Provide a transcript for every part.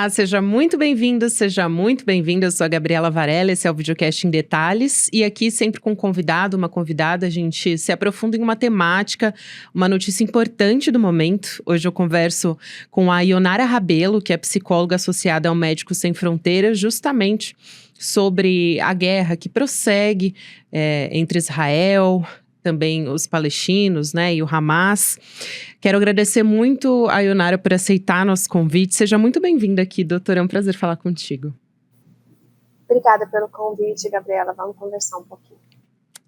Olá, seja muito bem-vindo, seja muito bem-vinda. Eu sou a Gabriela Varela, esse é o Videocast em Detalhes. E aqui, sempre com um convidado, uma convidada, a gente se aprofunda em uma temática, uma notícia importante do momento. Hoje eu converso com a Ionara Rabelo, que é psicóloga associada ao Médicos Sem Fronteiras, justamente sobre a guerra que prossegue entre Israel, também os palestinos, né, e o Hamas. Quero agradecer muito a Ionara por aceitar nosso convite. Seja muito bem-vinda aqui, doutora. É um prazer falar contigo. Obrigada pelo convite, Gabriela. Vamos conversar um pouquinho.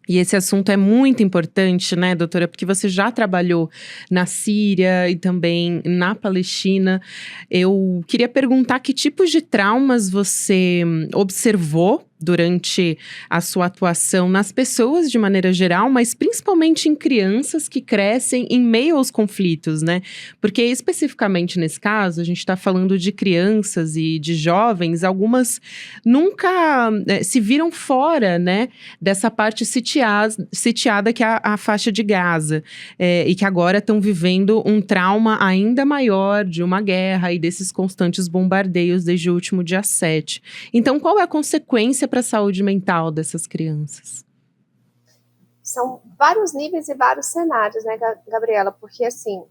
E esse assunto é muito importante, né, doutora? Porque você já trabalhou na Síria e também na Palestina. Eu queria perguntar que tipos de traumas você observou durante a sua atuação nas pessoas de maneira geral, mas principalmente em crianças que crescem em meio aos conflitos, né? Porque especificamente nesse caso, a gente está falando de crianças e de jovens, algumas nunca se viram fora, né, dessa parte sitiada que é a faixa de Gaza, e que agora estão vivendo um trauma ainda maior de uma guerra e desses constantes bombardeios desde o último dia 7. Então, qual é a consequência para a saúde mental dessas crianças? São vários níveis e vários cenários, né, Gabriela? Porque, assim,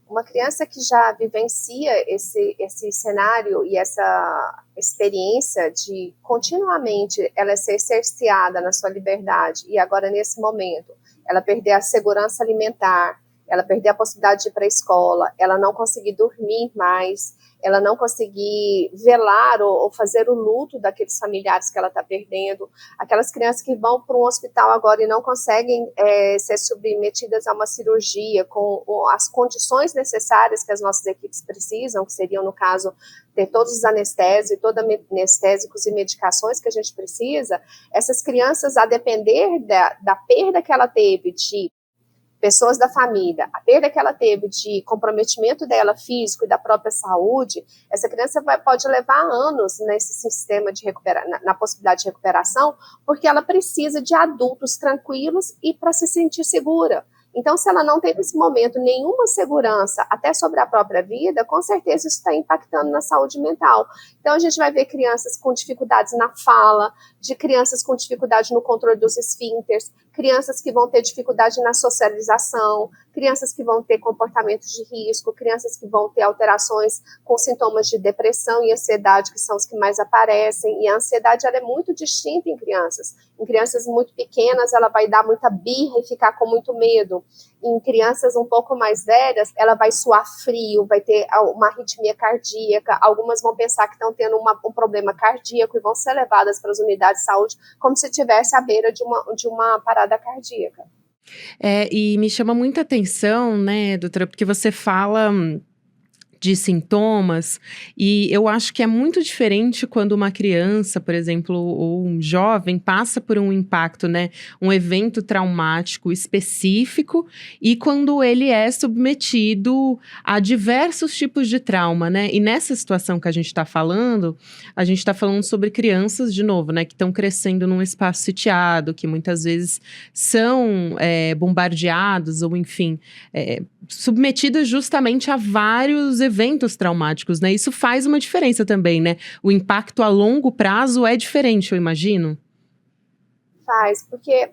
uma criança que já vivencia esse cenário e essa experiência de continuamente ela ser cerceada na sua liberdade e agora, nesse momento, ela perder a segurança alimentar, ela perder a possibilidade de ir para a escola, ela não conseguir dormir mais, ela não conseguir velar ou fazer o luto daqueles familiares que ela está perdendo, aquelas crianças que vão para um hospital agora e não conseguem ser submetidas a uma cirurgia com as condições necessárias que as nossas equipes precisam, que seriam, no caso, ter todos os anestésicos, anestésicos e medicações que a gente precisa. Essas crianças, a depender da perda que ela teve de pessoas da família, a perda que ela teve de comprometimento dela físico e da própria saúde, essa criança pode levar anos nesse sistema de na possibilidade de recuperação, porque ela precisa de adultos tranquilos e para se sentir segura. Então, se ela não tem nesse momento nenhuma segurança, até sobre a própria vida, com certeza isso está impactando na saúde mental. Então, a gente vai ver crianças com dificuldades na fala, de crianças com dificuldade no controle dos esfíncteres, crianças que vão ter dificuldade na socialização, crianças que vão ter comportamentos de risco, crianças que vão ter alterações com sintomas de depressão e ansiedade, que são os que mais aparecem, e a ansiedade ela é muito distinta em crianças. Em crianças muito pequenas, ela vai dar muita birra e ficar com muito medo. Em crianças um pouco mais velhas, ela vai suar frio, vai ter uma arritmia cardíaca, algumas vão pensar que estão tendo um problema cardíaco e vão ser levadas para as unidades de saúde como se estivesse à beira de uma parada cardíaca. E me chama muita atenção, né, doutora, porque você fala de sintomas, e eu acho que é muito diferente quando uma criança, por exemplo, ou um jovem passa por um impacto, né, um evento traumático específico, e quando ele é submetido a diversos tipos de trauma, né, e nessa situação que a gente está falando sobre crianças, de novo, né, que estão crescendo num espaço sitiado, que muitas vezes são bombardeados, ou enfim, submetidas justamente a vários eventos traumáticos, né? Isso faz uma diferença também, né? O impacto a longo prazo é diferente, eu imagino. Faz, porque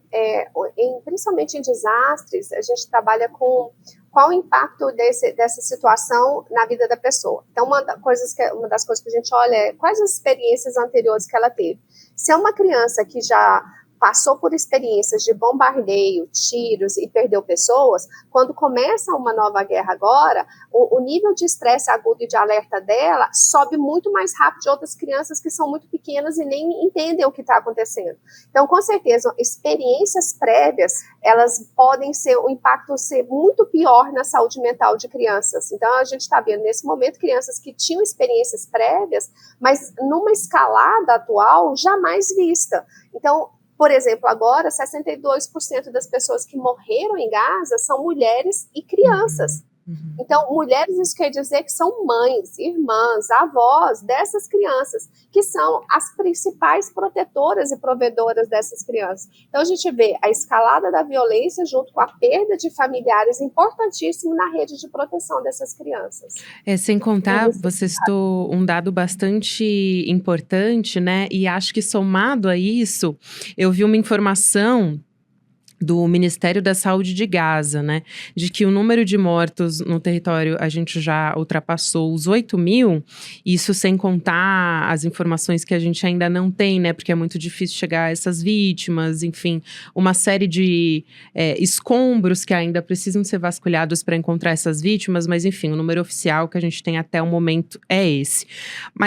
principalmente em desastres, a gente trabalha com qual o impacto dessa situação na vida da pessoa. Então, uma das coisas que a gente olha é quais as experiências anteriores que ela teve. Se é uma criança que já passou por experiências de bombardeio, tiros e perdeu pessoas, quando começa uma nova guerra agora, o nível de estresse agudo e de alerta dela sobe muito mais rápido de outras crianças que são muito pequenas e nem entendem o que está acontecendo. Então, com certeza, experiências prévias, elas podem ser, o impacto ser muito pior na saúde mental de crianças. Então, a gente está vendo, nesse momento, crianças que tinham experiências prévias, mas numa escalada atual jamais vista. Então, por exemplo, agora, 62% das pessoas que morreram em Gaza são mulheres e crianças. Uhum. Então, mulheres, isso quer dizer que são mães, irmãs, avós dessas crianças, que são as principais protetoras e provedoras dessas crianças. Então, a gente vê a escalada da violência junto com a perda de familiares importantíssimo na rede de proteção dessas crianças. Sem contar, você citou um dado bastante importante, né? E acho que somado a isso, eu vi uma informação do Ministério da Saúde de Gaza, né, de que o número de mortos no território a gente já ultrapassou os 8.000, isso sem contar as informações que a gente ainda não tem, né, porque é muito difícil chegar a essas vítimas, enfim, uma série de escombros que ainda precisam ser vasculhados para encontrar essas vítimas, mas enfim, o número oficial que a gente tem até o momento é esse.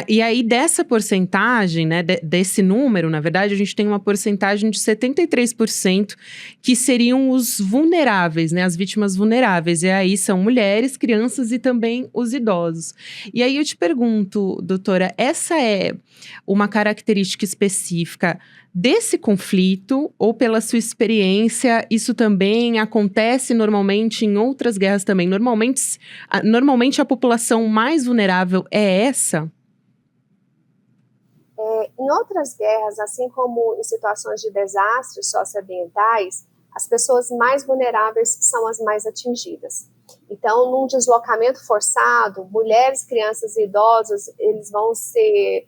E aí dessa porcentagem, né, desse número, na verdade, a gente tem uma porcentagem de 73% que seriam os vulneráveis, né, as vítimas vulneráveis. E aí são mulheres, crianças e também os idosos. E aí eu te pergunto, doutora, essa é uma característica específica desse conflito ou pela sua experiência, isso também acontece normalmente em outras guerras também? Normalmente a população mais vulnerável é essa? Em outras guerras, assim como em situações de desastres socioambientais, as pessoas mais vulneráveis são as mais atingidas. Então, num deslocamento forçado, mulheres, crianças e idosos, eles vão ser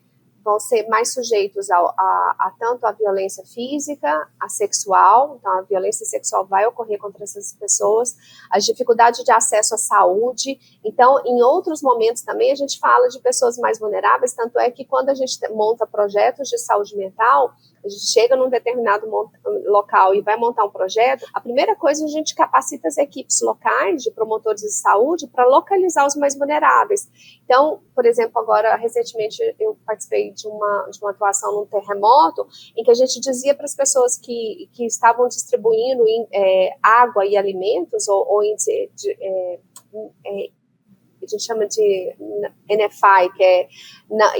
mais sujeitos a tanto a violência física, a sexual, então a violência sexual vai ocorrer contra essas pessoas, as dificuldades de acesso à saúde. Então, em outros momentos também a gente fala de pessoas mais vulneráveis, tanto é que quando a gente monta projetos de saúde mental, a gente chega num determinado local e vai montar um projeto, a primeira coisa a gente capacita as equipes locais de promotores de saúde para localizar os mais vulneráveis. Então, por exemplo, agora, recentemente, eu participei de uma atuação num terremoto, em que a gente dizia para as pessoas que estavam distribuindo água e alimentos, ou a gente chama de NFI, que é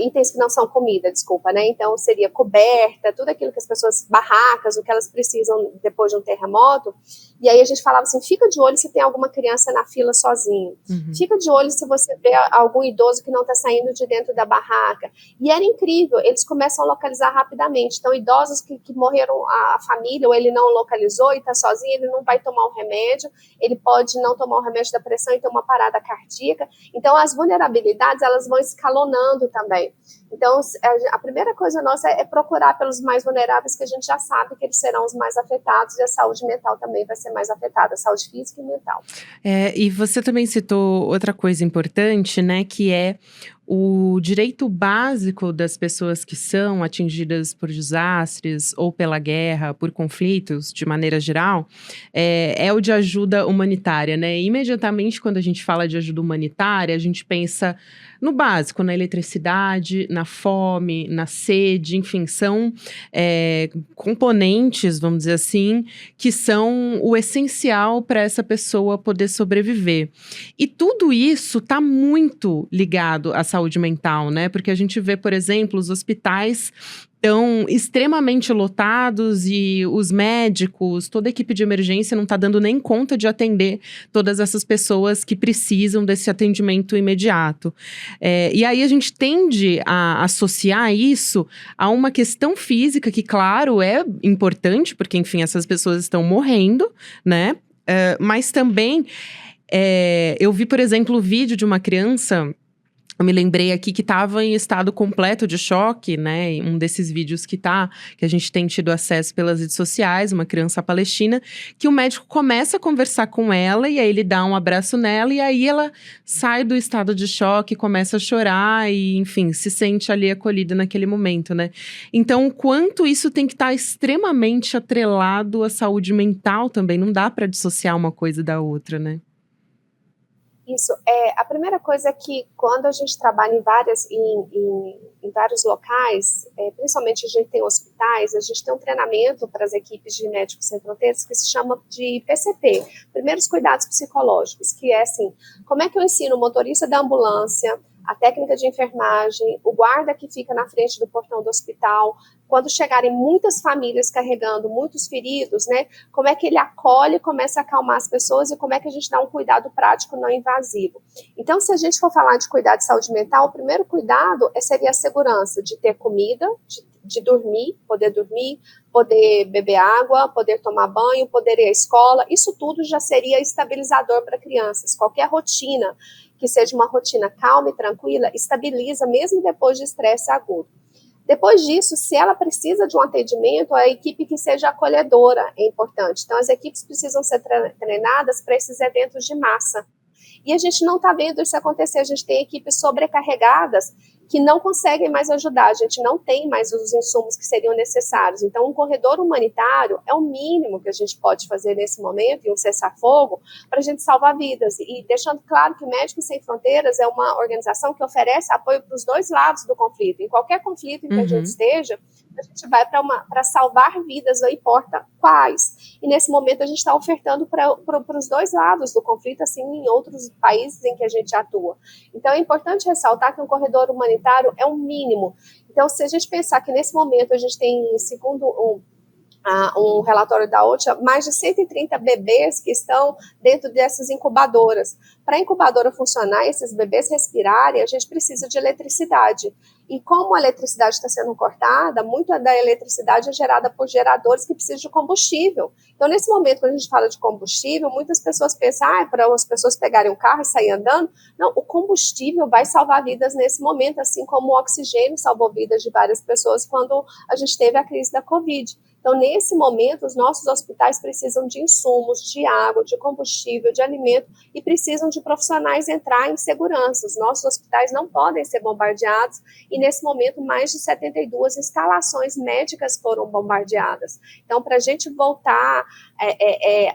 itens que não são comida, desculpa, né? Então, seria coberta, tudo aquilo que as pessoas, barracas, o que elas precisam depois de um terremoto. E aí a gente falava assim, fica de olho se tem alguma criança na fila sozinho. Uhum. Fica de olho se você vê algum idoso que não está saindo de dentro da barraca. E era incrível, eles começam a localizar rapidamente. Então, idosos que morreram, a família, ou ele não localizou e está sozinho, ele não vai tomar um remédio, ele pode não tomar o remédio da pressão e ter uma parada cardíaca. Então, as vulnerabilidades, elas vão escalonando também. Então, a primeira coisa nossa é procurar pelos mais vulneráveis, que a gente já sabe que eles serão os mais afetados, e a saúde mental também vai ser mais afetada, a saúde física e mental. E você também citou outra coisa importante, né, que é o direito básico das pessoas que são atingidas por desastres ou pela guerra, por conflitos, de maneira geral, é o de ajuda humanitária, né? Imediatamente, quando a gente fala de ajuda humanitária, a gente pensa no básico, na eletricidade, na fome, na sede, enfim, são componentes, vamos dizer assim, que são o essencial para essa pessoa poder sobreviver. E tudo isso está muito ligado à saúde mental, né? Porque a gente vê, por exemplo, os hospitais estão extremamente lotados e os médicos, toda a equipe de emergência não está dando nem conta de atender todas essas pessoas que precisam desse atendimento imediato. E aí a gente tende a associar isso a uma questão física que, claro, é importante, porque, enfim, essas pessoas estão morrendo, né? Mas também, eu vi, por exemplo, o vídeo de uma criança. Eu me lembrei aqui que estava em estado completo de choque, né? Um desses vídeos que a gente tem tido acesso pelas redes sociais, uma criança palestina, que o médico começa a conversar com ela e aí ele dá um abraço nela e aí ela sai do estado de choque, começa a chorar e, enfim, se sente ali acolhida naquele momento, né? Então, o quanto isso tem que estar extremamente atrelado à saúde mental também, não dá para dissociar uma coisa da outra, né? Isso, a primeira coisa é que quando a gente trabalha em vários locais, principalmente a gente tem hospitais, a gente tem um treinamento para as equipes de Médicos Sem Fronteiras que se chama de PCP, Primeiros Cuidados Psicológicos, que é assim, como é que eu ensino o motorista da ambulância, a técnica de enfermagem, o guarda que fica na frente do portão do hospital, quando chegarem muitas famílias carregando muitos feridos, né, como é que ele acolhe, começa a acalmar as pessoas e como é que a gente dá um cuidado prático não invasivo. Então, se a gente for falar de cuidado de saúde mental, o primeiro cuidado seria a segurança de ter comida, de dormir, poder beber água, poder tomar banho, poder ir à escola, isso tudo já seria estabilizador para crianças. Qualquer rotina que seja uma rotina calma e tranquila, estabiliza mesmo depois de estresse agudo. Depois disso, se ela precisa de um atendimento, a equipe que seja acolhedora é importante. Então, as equipes precisam ser treinadas para esses eventos de massa. E a gente não está vendo isso acontecer, a gente tem equipes sobrecarregadas que não conseguem mais ajudar, a gente não tem mais os insumos que seriam necessários. Então, um corredor humanitário é o mínimo que a gente pode fazer nesse momento, e um cessar-fogo, para a gente salvar vidas. E deixando claro que Médicos Sem Fronteiras é uma organização que oferece apoio para os dois lados do conflito. Em qualquer conflito em que a gente esteja, a gente vai para salvar vidas, não importa quais. E nesse momento a gente está ofertando para os dois lados do conflito, assim em outros países em que a gente atua. Então é importante ressaltar que um corredor humanitário é um mínimo. Então, se a gente pensar que nesse momento a gente tem, segundo um relatório da OCHA, mais de 130 bebês que estão dentro dessas incubadoras. Para a incubadora funcionar, esses bebês respirarem, a gente precisa de eletricidade. E como a eletricidade está sendo cortada, muita da eletricidade é gerada por geradores que precisam de combustível. Então, nesse momento, quando a gente fala de combustível, muitas pessoas pensam, para as pessoas pegarem um carro e sair andando. Não, o combustível vai salvar vidas nesse momento, assim como o oxigênio salvou vidas de várias pessoas quando a gente teve a crise da Covid. Então, nesse momento, os nossos hospitais precisam de insumos, de água, de combustível, de alimento e precisam de profissionais entrar em segurança. Os nossos hospitais não podem ser bombardeados e, nesse momento, mais de 72 instalações médicas foram bombardeadas. Então, para a gente voltar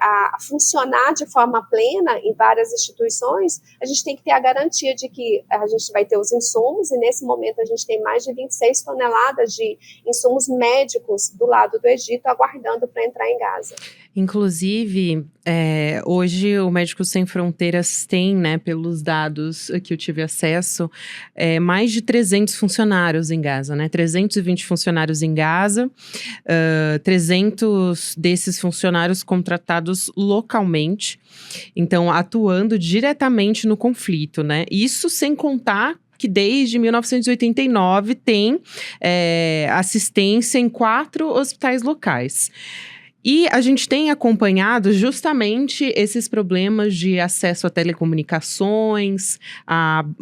a funcionar de forma plena em várias instituições, a gente tem que ter a garantia de que a gente vai ter os insumos e, nesse momento, a gente tem mais de 26 toneladas de insumos médicos do lado do Egito aguardando para entrar em Gaza. Inclusive, hoje o Médicos Sem Fronteiras tem, né, pelos dados que eu tive acesso, mais de 300 funcionários em Gaza, né? 320 funcionários em Gaza, 300 desses funcionários contratados localmente, então atuando diretamente no conflito, né? Isso sem contar que desde 1989 tem assistência em 4 hospitais locais. E a gente tem acompanhado justamente esses problemas de acesso a telecomunicações,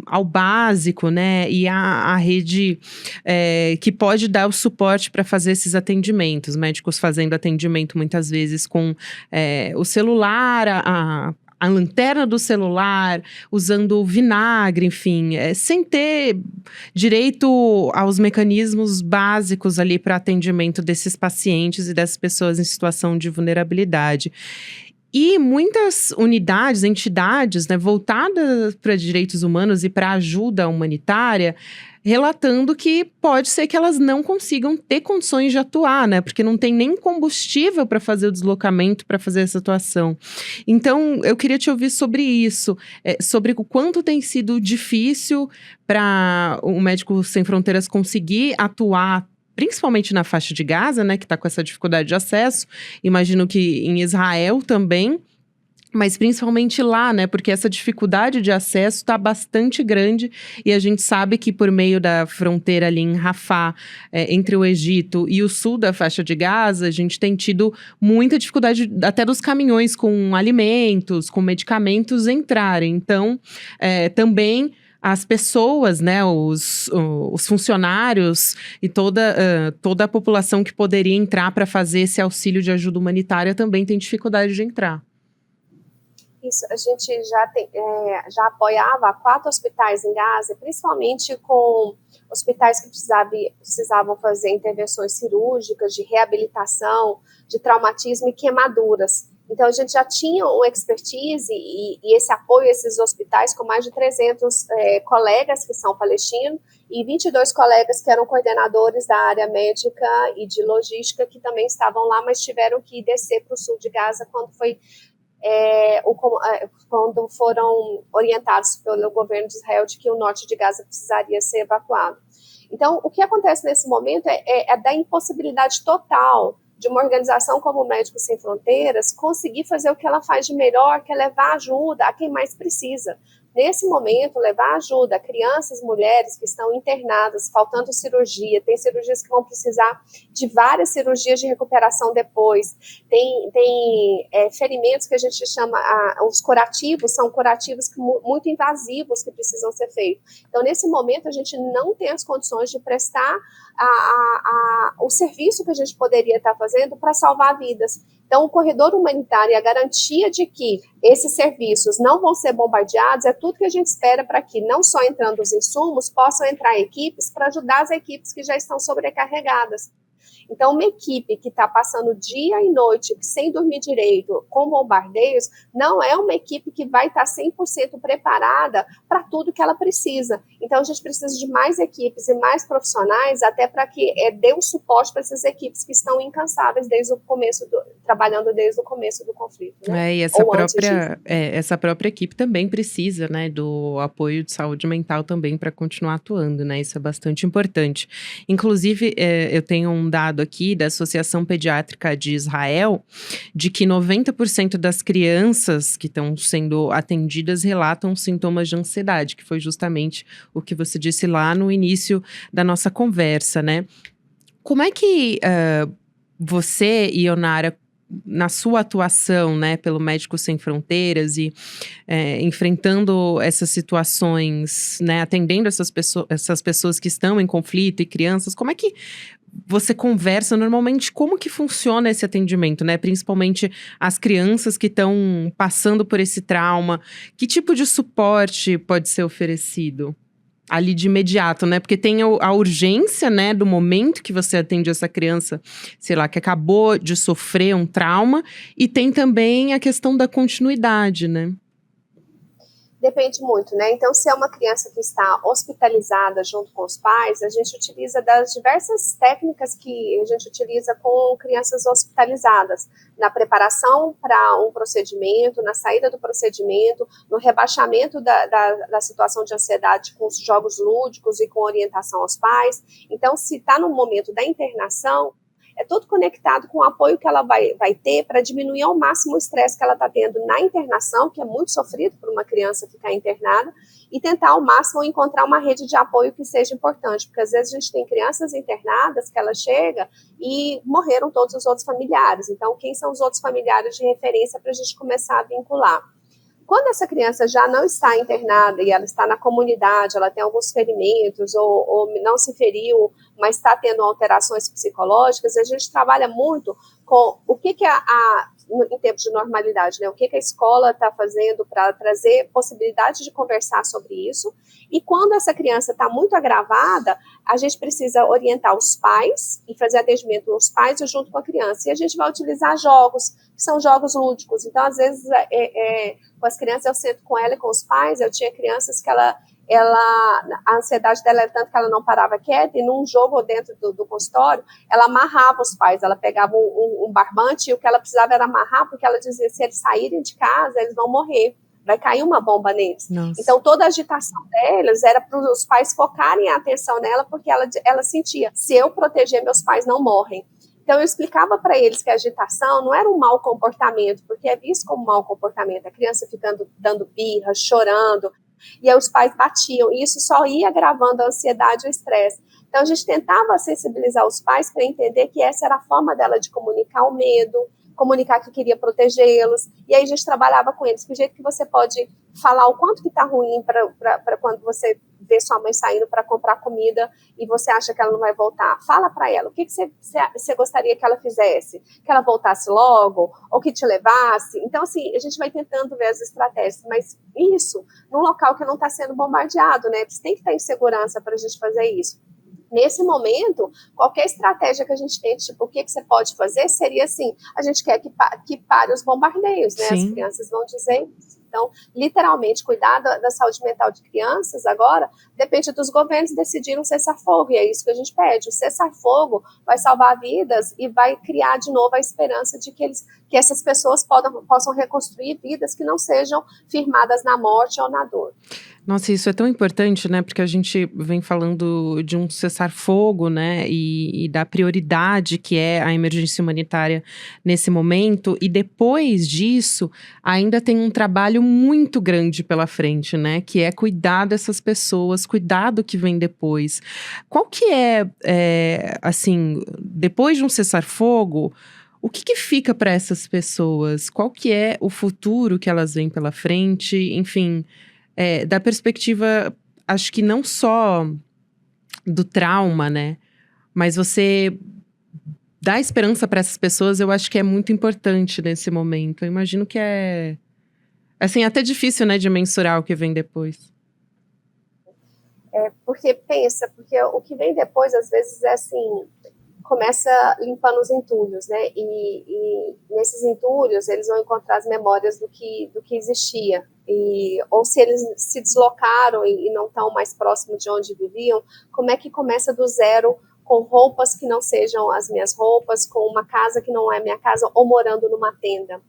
ao básico, né? E a rede que pode dar o suporte para fazer esses atendimentos. Médicos fazendo atendimento muitas vezes com o celular, a lanterna do celular, usando vinagre, enfim, sem ter direito aos mecanismos básicos ali para atendimento desses pacientes e dessas pessoas em situação de vulnerabilidade. E muitas unidades, entidades, né, voltadas para direitos humanos e para ajuda humanitária, relatando que pode ser que elas não consigam ter condições de atuar, né? Porque não tem nem combustível para fazer o deslocamento, para fazer essa atuação. Então, eu queria te ouvir sobre isso, sobre o quanto tem sido difícil para o Médicos Sem Fronteiras conseguir atuar, principalmente na faixa de Gaza, né, que está com essa dificuldade de acesso. Imagino que em Israel também, mas principalmente lá, né, porque essa dificuldade de acesso está bastante grande e a gente sabe que por meio da fronteira ali em Rafah, entre o Egito e o sul da faixa de Gaza, a gente tem tido muita dificuldade até dos caminhões com alimentos, com medicamentos entrarem. Então, também as pessoas, né, os funcionários e toda a população que poderia entrar para fazer esse auxílio de ajuda humanitária também tem dificuldade de entrar. Isso, a gente já apoiava 4 hospitais em Gaza, principalmente com hospitais que precisavam fazer intervenções cirúrgicas, de reabilitação, de traumatismo e queimaduras. Então, a gente já tinha uma expertise e esse apoio a esses hospitais com mais de 300 colegas que são palestinos e 22 colegas que eram coordenadores da área médica e de logística que também estavam lá, mas tiveram que descer para o sul de Gaza quando foram orientados pelo governo de Israel de que o norte de Gaza precisaria ser evacuado. Então, o que acontece nesse momento é da impossibilidade total de uma organização como o Médicos Sem Fronteiras conseguir fazer o que ela faz de melhor, que é levar ajuda a quem mais precisa. Nesse momento, levar ajuda a crianças, mulheres que estão internadas, faltando cirurgia, tem cirurgias que vão precisar de várias cirurgias de recuperação depois, tem ferimentos que a gente chama, os curativos, são curativos muito invasivos que precisam ser feitos. Então, nesse momento, a gente não tem as condições de prestar o serviço que a gente poderia estar fazendo para salvar vidas. Então, o corredor humanitário e a garantia de que esses serviços não vão ser bombardeados é tudo que a gente espera para que, não só entrando os insumos, possam entrar equipes para ajudar as equipes que já estão sobrecarregadas. Então, uma equipe que está passando dia e noite sem dormir direito, com bombardeios, não é uma equipe que vai estar 100% preparada para tudo que ela precisa. Então, a gente precisa de mais equipes e mais profissionais, até para que dê um suporte para essas equipes que estão incansáveis trabalhando desde o começo do conflito. Né? E essa própria equipe também precisa, né, do apoio de saúde mental também para continuar atuando, né? Isso é bastante importante. Inclusive, eu tenho um dado aqui da Associação Pediátrica de Israel, de que 90% das crianças que estão sendo atendidas relatam sintomas de ansiedade, que foi justamente o que você disse lá no início da nossa conversa, né? Como é que você, Ionara, na sua atuação, né, pelo Médicos Sem Fronteiras e enfrentando essas situações, né, atendendo essas pessoas que estão em conflito e crianças, como é que você conversa normalmente, como que funciona esse atendimento, né? Principalmente as crianças que estão passando por esse trauma. Que tipo de suporte pode ser oferecido ali de imediato, né? Porque tem a urgência, né, do momento que você atende essa criança, sei lá, que acabou de sofrer um trauma, e tem também a questão da continuidade, né? Depende muito, né? Então, se é uma criança que está hospitalizada junto com os pais, a gente utiliza das diversas técnicas que a gente utiliza com crianças hospitalizadas, na preparação para um procedimento, na saída do procedimento, no rebaixamento da situação de ansiedade com os jogos lúdicos e com orientação aos pais. Então, se está no momento da internação, é tudo conectado com o apoio que ela vai ter para diminuir ao máximo o estresse que ela está tendo na internação, que é muito sofrido para uma criança ficar internada, e tentar ao máximo encontrar uma rede de apoio que seja importante, porque às vezes a gente tem crianças internadas que ela chega e morreram todos os outros familiares. Então, quem são os outros familiares de referência para a gente começar a vincular? Quando essa criança já não está internada e ela está na comunidade, ela tem alguns ferimentos ou não se feriu, mas está tendo alterações psicológicas, a gente trabalha muito com o que em tempos de normalidade, né? O que a escola está fazendo para trazer possibilidade de conversar sobre isso. E quando essa criança está muito agravada, a gente precisa orientar os pais e fazer atendimento aos pais junto com a criança. E a gente vai utilizar jogos, que são jogos lúdicos. Então, às vezes, com as crianças, eu sento com ela e com os pais. Eu tinha crianças que a ansiedade dela era tanto que ela não parava quieta, e num jogo dentro do consultório, ela amarrava os pais, ela pegava um barbante, e o que ela precisava era amarrar, porque ela dizia, se eles saírem de casa, eles vão morrer, vai cair uma bomba neles. Nossa. Então, toda a agitação deles era para os pais focarem a atenção nela, porque ela sentia, se eu proteger, meus pais não morrem. Então, eu explicava para eles que a agitação não era um mau comportamento, porque é visto como mau comportamento, a criança ficando dando birra, chorando, e aí os pais batiam, e isso só ia agravando a ansiedade e o estresse. Então, a gente tentava sensibilizar os pais para entender que essa era a forma dela de comunicar o medo, comunicar que queria protegê-los, e aí a gente trabalhava com eles, que jeito que você pode falar o quanto que está ruim para quando você vê sua mãe saindo para comprar comida e você acha que ela não vai voltar. Fala para ela, o que você gostaria que ela fizesse? Que ela voltasse logo? Ou que te levasse? Então, assim, a gente vai tentando ver as estratégias, mas isso num local que não está sendo bombardeado, né? Você tem que estar em segurança para a gente fazer isso. Nesse momento, qualquer estratégia que a gente tem, tipo, o que você pode fazer, seria assim, a gente quer que pare os bombardeios, né? Sim. As crianças vão dizer isso. Então, literalmente, cuidar da saúde mental de crianças agora depende dos governos decidirem um cessar-fogo, e é isso que a gente pede. O cessar-fogo vai salvar vidas e vai criar de novo a esperança de que essas pessoas possam reconstruir vidas que não sejam firmadas na morte ou na dor. Nossa, isso é tão importante, né? Porque a gente vem falando de um cessar-fogo, né? E da prioridade que é a emergência humanitária nesse momento. E depois disso, ainda tem um trabalho muito grande pela frente, né? Que é cuidar dessas pessoas, cuidar do que vem depois. Qual que assim, depois de um cessar-fogo, o que que fica para essas pessoas? Qual que é o futuro que elas veem pela frente? Enfim. Da perspectiva, acho que não só do trauma, né? Mas você dar esperança para essas pessoas, eu acho que é muito importante nesse momento. Eu imagino que é, assim, até difícil, né, de mensurar o que vem depois. Porque o que vem depois, às vezes, é assim, começa limpando os entulhos, né? E nesses entulhos eles vão encontrar as memórias do que existia. Ou se eles se deslocaram e não estão mais próximos de onde viviam, como é que começa do zero com roupas que não sejam as minhas roupas, com uma casa que não é minha casa, ou morando numa tenda.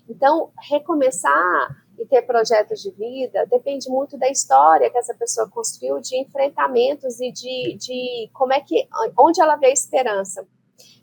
Então, recomeçar e ter projetos de vida depende muito da história que essa pessoa construiu, de enfrentamentos e de como é que, onde ela vê a esperança.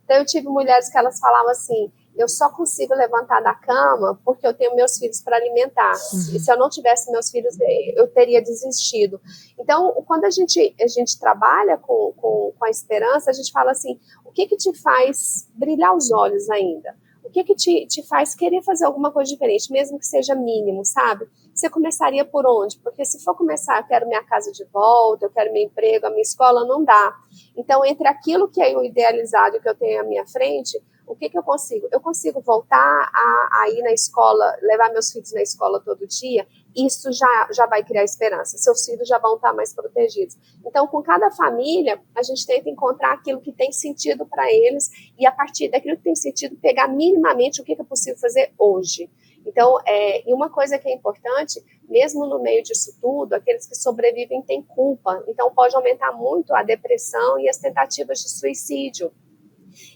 Então, eu tive mulheres que elas falavam assim: eu só consigo levantar da cama porque eu tenho meus filhos para alimentar. E se eu não tivesse meus filhos, eu teria desistido. Então, quando a gente trabalha com a esperança, a gente fala assim: o que te faz brilhar os olhos ainda? O que te faz querer fazer alguma coisa diferente, mesmo que seja mínimo, sabe? Você começaria por onde? Porque se for começar, eu quero minha casa de volta, eu quero meu emprego, a minha escola, não dá. Então, entre aquilo que é o idealizado e o que eu tenho à minha frente, o que eu consigo? Eu consigo voltar a ir na escola, levar meus filhos na escola todo dia? Isso já vai criar esperança. Seus filhos já vão estar mais protegidos. Então, com cada família, a gente tenta encontrar aquilo que tem sentido para eles e, a partir daquilo que tem sentido, pegar minimamente o que é possível fazer hoje. Então, e uma coisa que é importante, mesmo no meio disso tudo, aqueles que sobrevivem têm culpa. Então, pode aumentar muito a depressão e as tentativas de suicídio.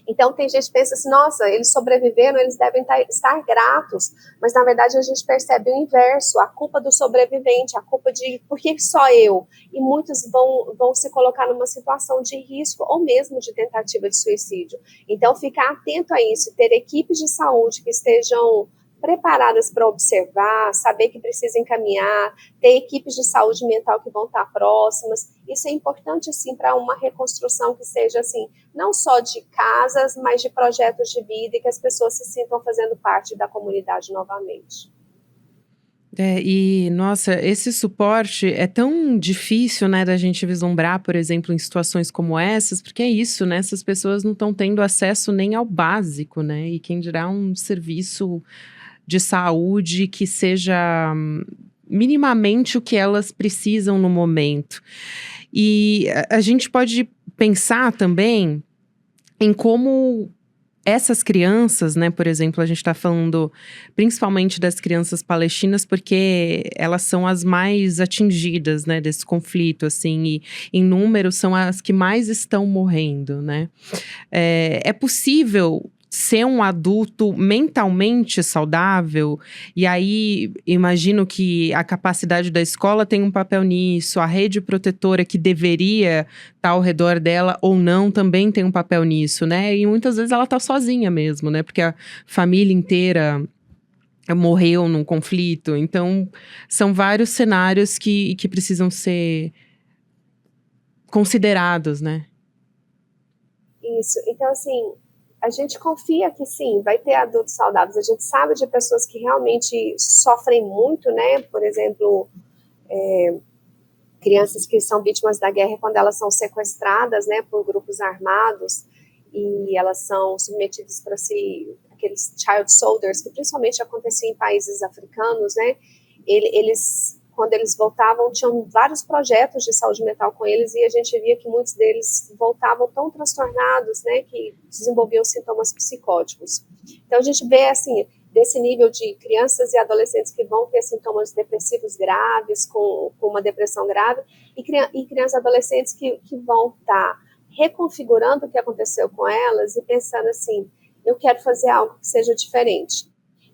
Então, tem gente que pensa assim: nossa, eles sobreviveram, eles devem estar gratos. Mas, na verdade, a gente percebe o inverso, a culpa do sobrevivente, a culpa de por que só eu? E muitos vão se colocar numa situação de risco ou mesmo de tentativa de suicídio. Então, ficar atento a isso, ter equipes de saúde que estejam preparadas para observar, saber que precisa encaminhar, ter equipes de saúde mental que vão estar próximas. Isso é importante, assim, para uma reconstrução que seja, assim, não só de casas, mas de projetos de vida e que as pessoas se sintam fazendo parte da comunidade novamente. Nossa, esse suporte é tão difícil, né, da gente vislumbrar, por exemplo, em situações como essas, porque é isso, né, essas pessoas não estão tendo acesso nem ao básico, né, e quem dirá um serviço de saúde que seja minimamente o que elas precisam no momento. E a gente pode pensar também em como essas crianças, né, por exemplo, a gente está falando principalmente das crianças palestinas, porque elas são as mais atingidas, né, desse conflito, assim, e em número são as que mais estão morrendo, né? É possível ser um adulto mentalmente saudável? E aí, imagino que a capacidade da escola tem um papel nisso, a rede protetora que deveria estar ao redor dela ou não também tem um papel nisso, né? E muitas vezes ela tá sozinha mesmo, né? Porque a família inteira morreu num conflito. Então, são vários cenários que precisam ser considerados, né? Isso. Então, assim, a gente confia que sim, vai ter adultos saudáveis. A gente sabe de pessoas que realmente sofrem muito, né? Por exemplo, crianças que são vítimas da guerra quando elas são sequestradas, né, por grupos armados e elas são submetidas para aqueles child soldiers, que principalmente acontecia em países africanos, né? Eles quando eles voltavam, tinham vários projetos de saúde mental com eles e a gente via que muitos deles voltavam tão transtornados, né, que desenvolviam sintomas psicóticos. Então a gente vê assim, desse nível de crianças e adolescentes que vão ter sintomas depressivos graves, com uma depressão grave, e crianças e adolescentes que vão estar reconfigurando o que aconteceu com elas e pensando assim: eu quero fazer algo que seja diferente.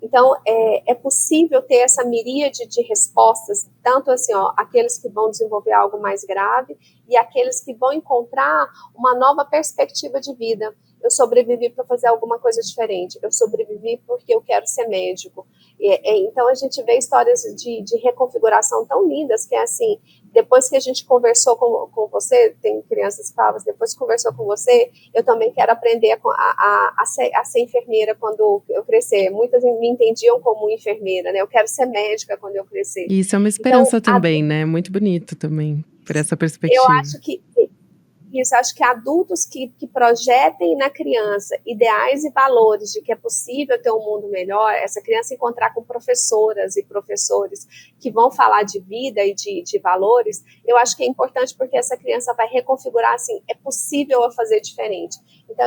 Então, é possível ter essa miríade de respostas, tanto assim, aqueles que vão desenvolver algo mais grave e aqueles que vão encontrar uma nova perspectiva de vida. Eu sobrevivi para fazer alguma coisa diferente, eu sobrevivi porque eu quero ser médico. Então, a gente vê histórias de reconfiguração tão lindas, que é assim, depois que a gente conversou com você, tem crianças que falam, depois que conversou com você, eu também quero aprender a ser enfermeira quando eu crescer. Muitas me entendiam como enfermeira, né? Eu quero ser médica quando eu crescer. E isso é uma Então, esperança também, né? Muito bonito também, por essa eu perspectiva. acho que adultos que projetem na criança ideais e valores de que é possível ter um mundo melhor, essa criança encontrar com professoras e professores que vão falar de vida e de valores, eu acho que é importante, porque essa criança vai reconfigurar assim, é possível eu fazer diferente. Então,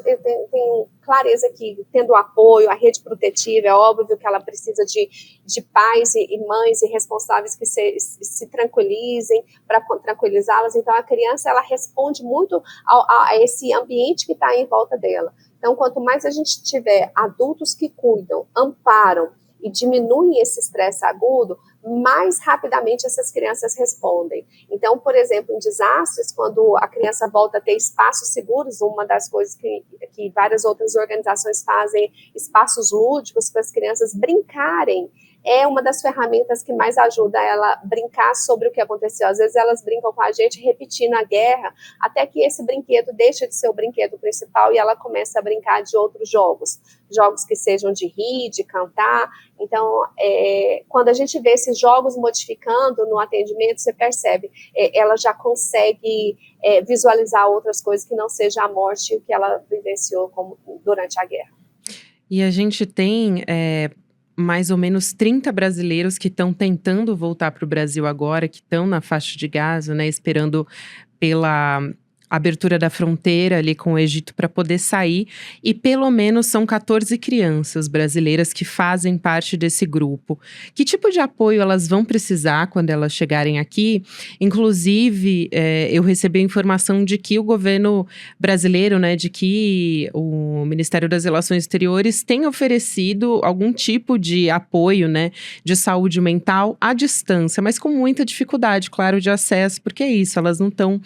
eu tenho clareza que, tendo apoio, a rede protetiva, é óbvio que ela precisa de pais e mães e responsáveis que se tranquilizem para tranquilizá-las. Então, a criança, ela responde muito a esse ambiente que está em volta dela. Então, quanto mais a gente tiver adultos que cuidam, amparam e diminuem esse estresse agudo, mais rapidamente essas crianças respondem. Então, por exemplo, em desastres, quando a criança volta a ter espaços seguros, uma das coisas que várias outras organizações fazem, espaços lúdicos para as crianças brincarem, é uma das ferramentas que mais ajuda ela a brincar sobre o que aconteceu. Às vezes elas brincam com a gente repetindo a guerra, até que esse brinquedo deixa de ser o brinquedo principal e ela começa a brincar de outros jogos que sejam de rir, de cantar. Então, quando a gente vê esses jogos modificando no atendimento, você percebe, ela já consegue visualizar outras coisas que não seja a morte que ela vivenciou durante a guerra. E a gente tem mais ou menos 30 brasileiros que estão tentando voltar para o Brasil agora, que estão na faixa de Gaza, né, esperando pela abertura da fronteira ali com o Egito para poder sair, e pelo menos são 14 crianças brasileiras que fazem parte desse grupo. Que tipo de apoio elas vão precisar quando elas chegarem aqui? Inclusive, eu recebi a informação de que o governo brasileiro, né, de que o Ministério das Relações Exteriores tem oferecido algum tipo de apoio, né, de saúde mental à distância, mas com muita dificuldade, claro, de acesso, porque é isso, elas não estão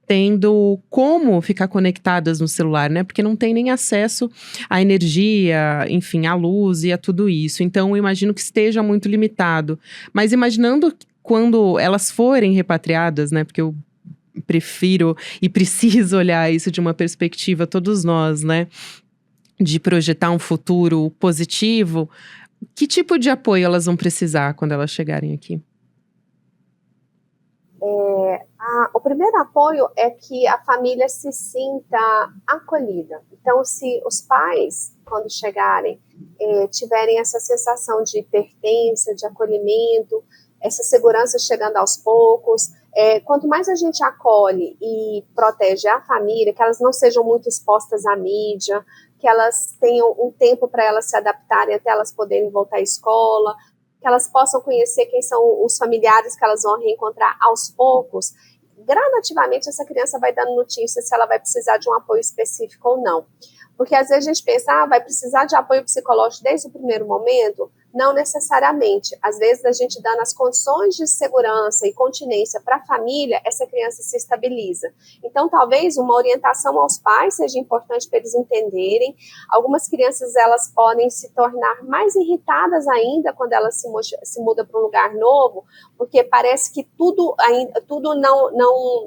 tendo como ficar conectadas no celular, né? Porque não tem nem acesso à energia, enfim, à luz e a tudo isso. Então, eu imagino que esteja muito limitado. Mas imaginando quando elas forem repatriadas, né? Porque eu prefiro e preciso olhar isso de uma perspectiva, todos nós, né? De projetar um futuro positivo. Que tipo de apoio elas vão precisar quando elas chegarem aqui? O primeiro apoio é que a família se sinta acolhida. Então, se os pais, quando chegarem, tiverem essa sensação de pertença, de acolhimento, essa segurança chegando aos poucos, quanto mais a gente acolhe e protege a família, que elas não sejam muito expostas à mídia, que elas tenham um tempo para elas se adaptarem até elas poderem voltar à escola, que elas possam conhecer quem são os familiares que elas vão reencontrar aos poucos, gradativamente essa criança vai dando notícias se ela vai precisar de um apoio específico ou não. Porque às vezes a gente pensa, vai precisar de apoio psicológico desde o primeiro momento? Não necessariamente. Às vezes a gente dando as condições de segurança e continência para a família, essa criança se estabiliza. Então, talvez uma orientação aos pais seja importante para eles entenderem. Algumas crianças, elas podem se tornar mais irritadas ainda quando elas se mudam para um lugar novo, porque parece que tudo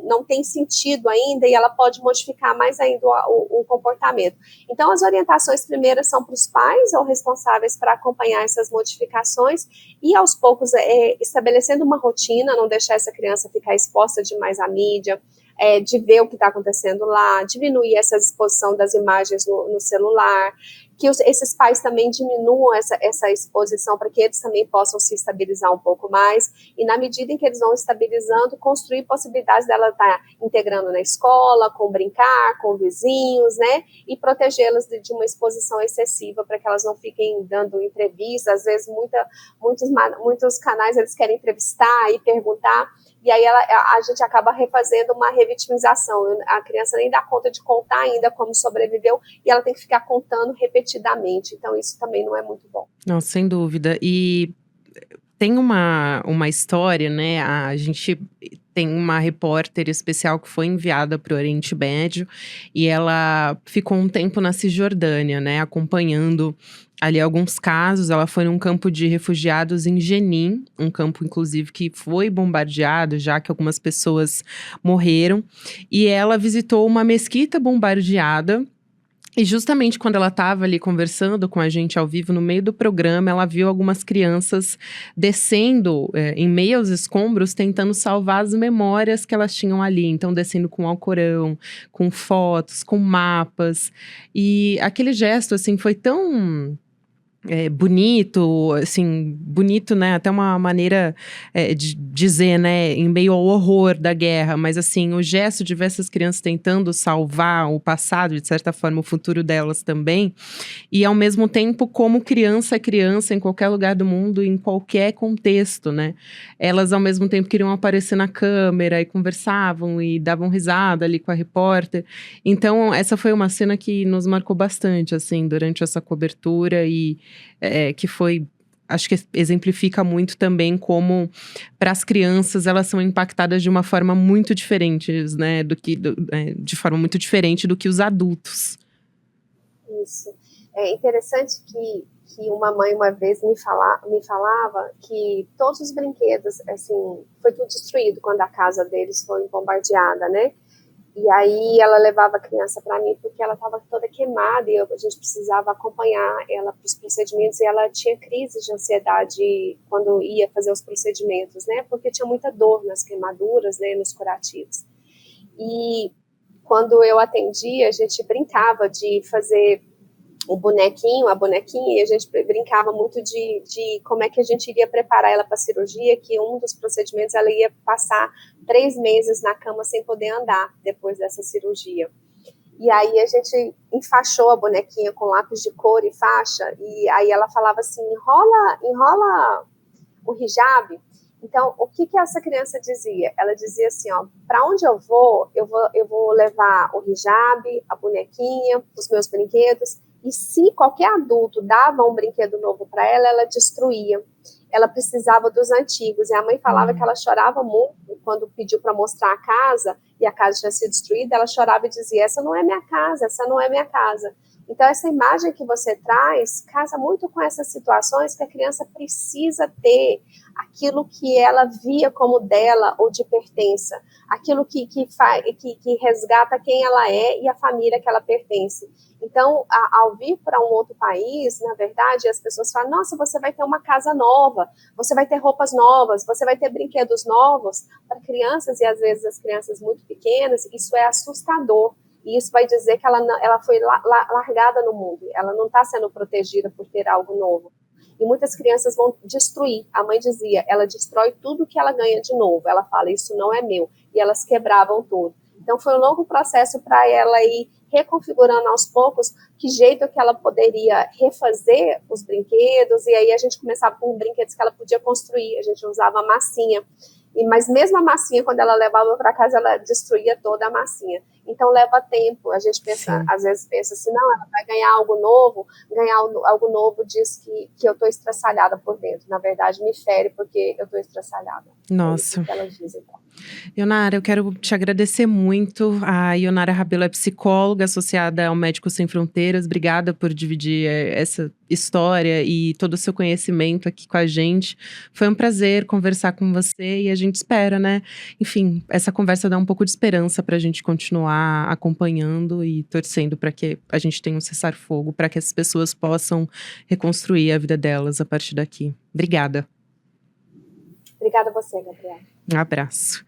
não tem sentido ainda e ela pode modificar mais ainda o comportamento. Então, as orientações primeiras são para os pais ou responsáveis para acompanhar essas modificações e, aos poucos, estabelecendo uma rotina, não deixar essa criança ficar exposta demais à mídia, de ver o que está acontecendo lá, diminuir essa exposição das imagens no celular, que esses pais também diminuam essa exposição para que eles também possam se estabilizar um pouco mais, e na medida em que eles vão estabilizando, construir possibilidades dela estar integrando na escola, com brincar, com vizinhos, né, e protegê-las de uma exposição excessiva para que elas não fiquem dando entrevistas. Às vezes muitos canais eles querem entrevistar e perguntar, e aí a gente acaba refazendo uma revitimização. A criança nem dá conta de contar ainda como sobreviveu, e ela tem que ficar contando repetidamente. Então, isso também não é muito bom. Não, sem dúvida. E tem uma história, né? A gente tem uma repórter especial que foi enviada para o Oriente Médio e ela ficou um tempo na Cisjordânia, né? Acompanhando ali alguns casos. Ela foi num campo de refugiados em Jenin, um campo, inclusive, que foi bombardeado, já que algumas pessoas morreram. E ela visitou uma mesquita bombardeada. E justamente quando ela estava ali conversando com a gente ao vivo, no meio do programa, ela viu algumas crianças descendo em meio aos escombros, tentando salvar as memórias que elas tinham ali. Então, descendo com Alcorão, com fotos, com mapas. E aquele gesto, assim, foi tão bonito, assim, bonito, né? Até uma maneira de dizer, né? Em meio ao horror da guerra, mas assim, o gesto de ver essas crianças tentando salvar o passado, de certa forma, o futuro delas também, e ao mesmo tempo, como criança é criança em qualquer lugar do mundo, em qualquer contexto, né? Elas ao mesmo tempo queriam aparecer na câmera e conversavam e davam risada ali com a repórter. Então, essa foi uma cena que nos marcou bastante, assim, durante essa cobertura e que foi, acho que exemplifica muito também como para as crianças elas são impactadas de uma forma muito diferente, né, de forma muito diferente do que os adultos. Isso. É interessante que uma mãe uma vez me falava que todos os brinquedos, assim, foi tudo destruído quando a casa deles foi bombardeada, né? E aí ela levava a criança para mim porque ela estava toda queimada e a gente precisava acompanhar ela para os procedimentos, e ela tinha crise de ansiedade quando ia fazer os procedimentos, né? Porque tinha muita dor nas queimaduras, né, nos curativos. E quando eu atendia, a gente brincava de fazer o bonequinho, a bonequinha, e a gente brincava muito de como é que a gente iria preparar ela para a cirurgia, que um dos procedimentos ela ia passar 3 meses na cama sem poder andar depois dessa cirurgia. E aí a gente enfaixou a bonequinha com lápis de cor e faixa, e aí ela falava assim, enrola o hijab. Então, o que essa criança dizia? Ela dizia assim, ó, para onde eu vou levar o hijab, a bonequinha, os meus brinquedos, e se qualquer adulto dava um brinquedo novo para ela, ela destruía. Ela precisava dos antigos, e a mãe falava que ela chorava muito quando pediu para mostrar a casa, e a casa tinha sido destruída, ela chorava e dizia, essa não é minha casa, essa não é minha casa. Então, essa imagem que você traz casa muito com essas situações que a criança precisa ter aquilo que ela via como dela ou de pertença, aquilo que resgata quem ela é e a família que ela pertence. Então, ao vir para um outro país, na verdade, as pessoas falam, nossa, você vai ter uma casa nova, você vai ter roupas novas, você vai ter brinquedos novos. Para crianças, e às vezes as crianças muito pequenas, isso é assustador. E isso vai dizer que ela foi largada no mundo, ela não está sendo protegida por ter algo novo. E muitas crianças vão destruir. A mãe dizia, ela destrói tudo que ela ganha de novo. Ela fala, isso não é meu. E elas quebravam tudo. Então, foi um longo processo para ela ir reconfigurando aos poucos que jeito que ela poderia refazer os brinquedos. E aí a gente começava com brinquedos que ela podia construir. A gente usava massinha. Mas mesmo a massinha, quando ela levava para casa, ela destruía toda a massinha. Então, leva tempo. A gente pensa, às vezes pensa assim, não, ela vai ganhar algo novo diz que eu estou estraçalhada por dentro. Na verdade, me fere porque eu estou estraçalhada. Nossa. É isso que ela diz, então. Ionara, eu quero te agradecer muito. A Ionara Rabelo é psicóloga associada ao Médicos Sem Fronteiras. Obrigada por dividir essa história e todo o seu conhecimento aqui com a gente. Foi um prazer conversar com você e a gente espera, né? Enfim, essa conversa dá um pouco de esperança para a gente continuar acompanhando e torcendo para que a gente tenha um cessar-fogo, para que essas pessoas possam reconstruir a vida delas a partir daqui. Obrigada. Obrigada a você, Gabriela. Um abraço.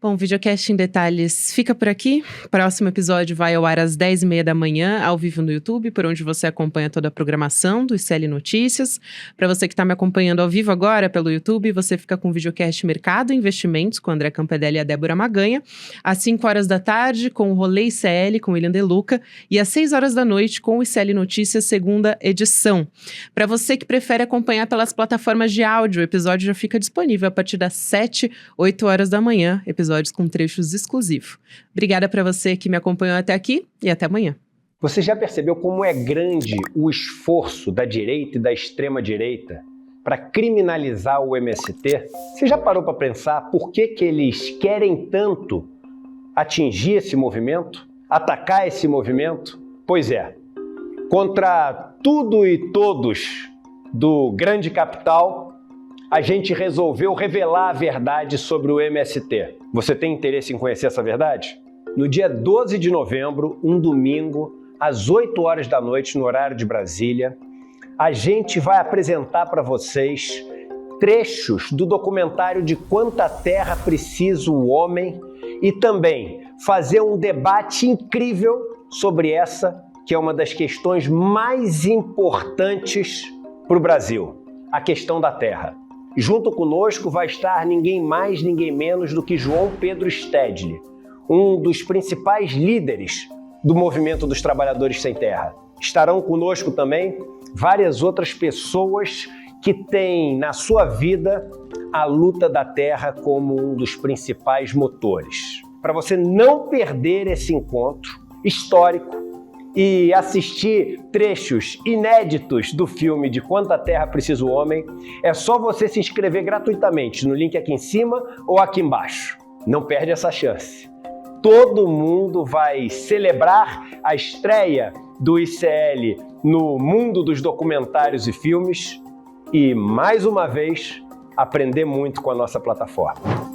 Bom, o Videocast em Detalhes fica por aqui. O próximo episódio vai ao ar às 10h30 da manhã, ao vivo no YouTube, por onde você acompanha toda a programação do ICL Notícias. Para você que está me acompanhando ao vivo agora pelo YouTube, você fica com o Videocast Mercado e Investimentos, com o André Campedelli e a Débora Maganha, às 5h da tarde, com o Rolê ICL, com o William De Luca, e às 6h da noite, com o ICL Notícias, segunda edição. Para você que prefere acompanhar pelas plataformas de áudio, o episódio já fica disponível a partir das 7, 8h da manhã, episódios com trechos exclusivos. Obrigada para você que me acompanhou até aqui e até amanhã. Você já percebeu como é grande o esforço da direita e da extrema-direita para criminalizar o MST? Você já parou para pensar por que eles querem tanto atingir esse movimento? Atacar esse movimento? Pois é, contra tudo e todos do grande capital, a gente resolveu revelar a verdade sobre o MST. Você tem interesse em conhecer essa verdade? No dia 12 de novembro, um domingo, às 8 horas da noite, no horário de Brasília, a gente vai apresentar para vocês trechos do documentário De Quanta Terra Precisa o Homem e também fazer um debate incrível sobre essa, que é uma das questões mais importantes para o Brasil, a questão da terra. Junto conosco vai estar ninguém mais, ninguém menos do que João Pedro Stedley, um dos principais líderes do movimento dos trabalhadores sem terra. Estarão conosco também várias outras pessoas que têm na sua vida a luta da terra como um dos principais motores. Para você não perder esse encontro histórico e assistir trechos inéditos do filme De Quanta Terra Precisa o Homem, é só você se inscrever gratuitamente no link aqui em cima ou aqui embaixo. Não perde essa chance. Todo mundo vai celebrar a estreia do ICL no mundo dos documentários e filmes e, mais uma vez, aprender muito com a nossa plataforma.